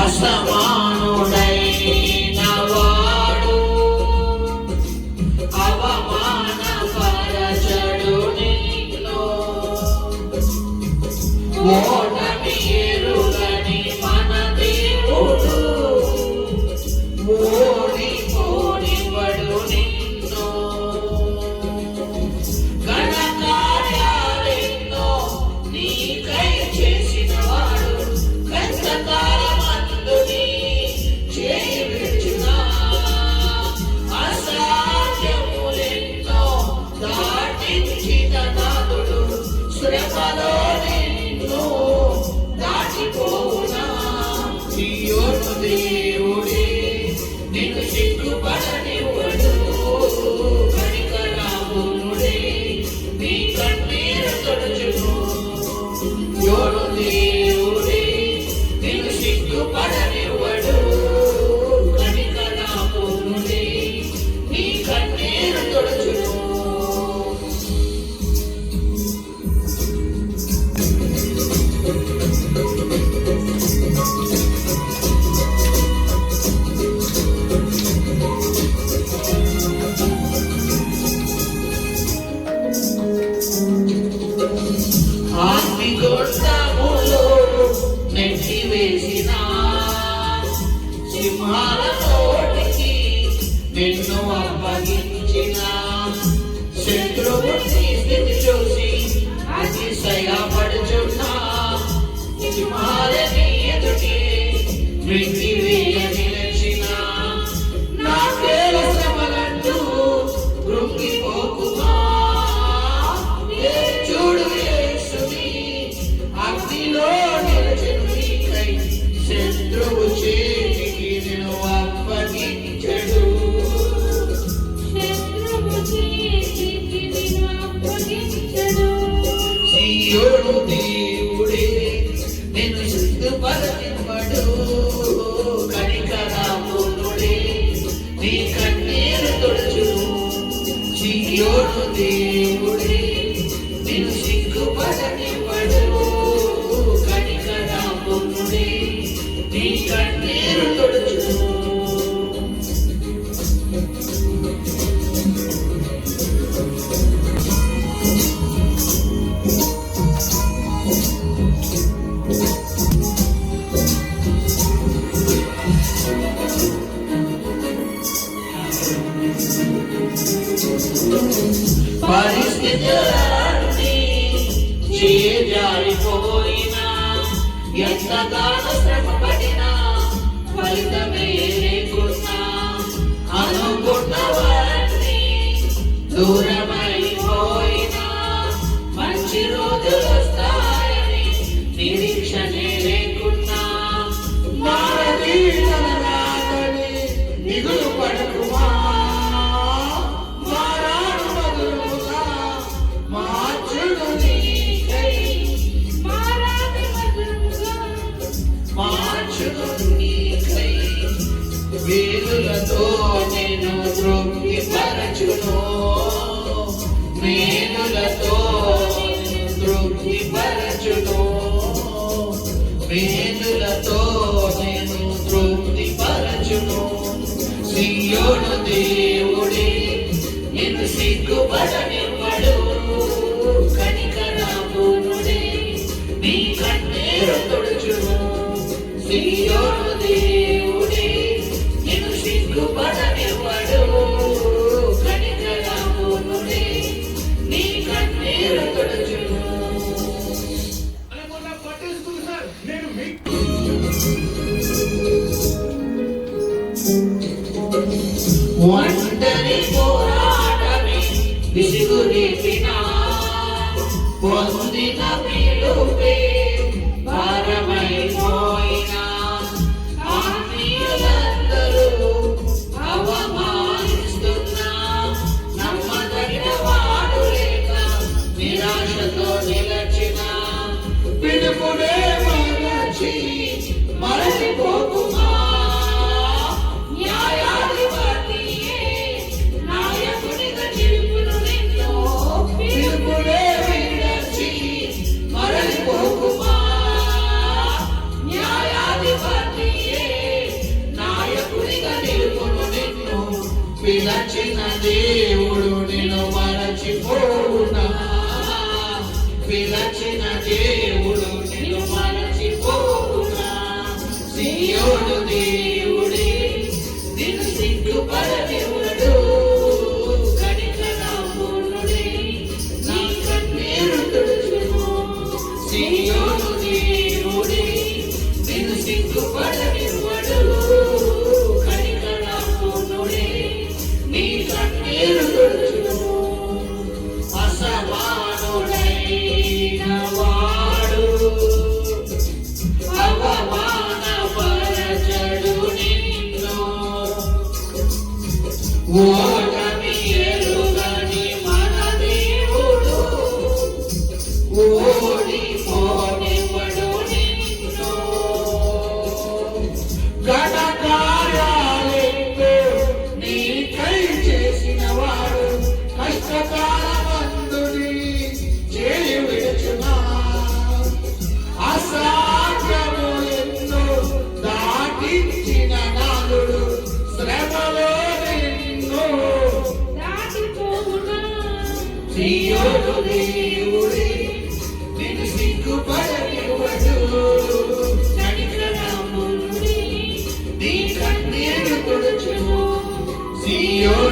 అసమానుడైన వాడు అవమానపరచడు నిన్ను. ఓటమి ఎరుగని మన దేవుడు ఓడిపోనివ్వడు నిన్ను. ఘనకార్యాలెన్నో నీకై చేసిన వాడు కష్టకాలమందు నీ చేయి విడిచినా అసాధ్యములెన్నో దాటించిన నాదుడు శ్రమలో నిన్ను దాటిపోవునా. సియోను దేవుడే నిన్ను సిగ్గుపడనివ్వడు, కనికరాముడే నీ కన్నీరు తుడుచును. యోను దేవుడే నిన్ను సిగ్గుపడనివ్వడు, కనికరాముడే నీ కన్నీరు తుడుచును. అగ్నిగొండములో నెట్టివేసిన సింహాల తోటికి నిన్ను అప్పగించిన శత్రువుని స్థితి చూసి అతిశయపడుచున్నా సింహాలని ఎదుటి మృంగివేయ నిలిచిన నాకేల శ్రమలంటూ కృంగిపోకుమా. చూడు యేసుని అగ్నిలో నిలచెను నీకై శత్రువు చేతికి నిన్ను అప్పగించెడు. సియోను దేవుడే నిన్ను సిగ్గుపడనివ్వడు, కనికరాముడే నీ కన్నీరు తుడుచును. సియోను దేవుడే నిన్ను సిగ్గుపడనివ్వడు, కనికరాముడే నీ కన్నీరు తుడుచును. పరిస్థితులన్నీ చేజారిపోయినా ఎంతగానో శ్రమపడినా ఫలితమే లేకున్నా అనుకున్నవన్నీ దూరమైపోయినా మంచి రోజులు వస్తాయని నిరీక్షనే లేకున్నా మారని దిగులు పడకుమా. మేలులతో నేను తృప్తిపరచును, మేలులతో తృప్తిపరచును, మేలులతో నేను తృప్తిపరచును. సియోను దేవుడే నిన్ను సిగ్గుపడనివ్వడు, కనికరాముడే నీ కన్నీరు తుడుచును. సియోను దేవుడే నిన్ను సిగ్గుపడనివ్వడు, కనికరాముడే నీ కన్నీరు తుడుచును. ఒంటరి పోరాటమే విసుగు రేపినా పొందిన పిలుపే భారమైపోయినా ఆత్మీయులందరూ అవమాన వీరుడే నిన్ను సిగ్గుపడనివ్వడు కనికరమునుడే నీ కన్నీరు తుడుచును అసమానుడైన వాడు అవమానపరచడు నిన్ను ఓటమి ఎరుగని మన దేవుడు ఓడిపోనివ్వడు నిన్ను ఘనకార్యాలెన్నో నీకై చేసిన వాడు కష్టకాలమందుని చేయి విడుచునా అసాధ్యము ఎన్నో దాటించిన నాదుడు శ్రమలో నిన్ను దాటిపోవునా సియోను దేవుడే నిన్ను సిగ్గుపడనివ్వడు కనికరమునుడే నీ కన్నీరు తుడుచును సియోను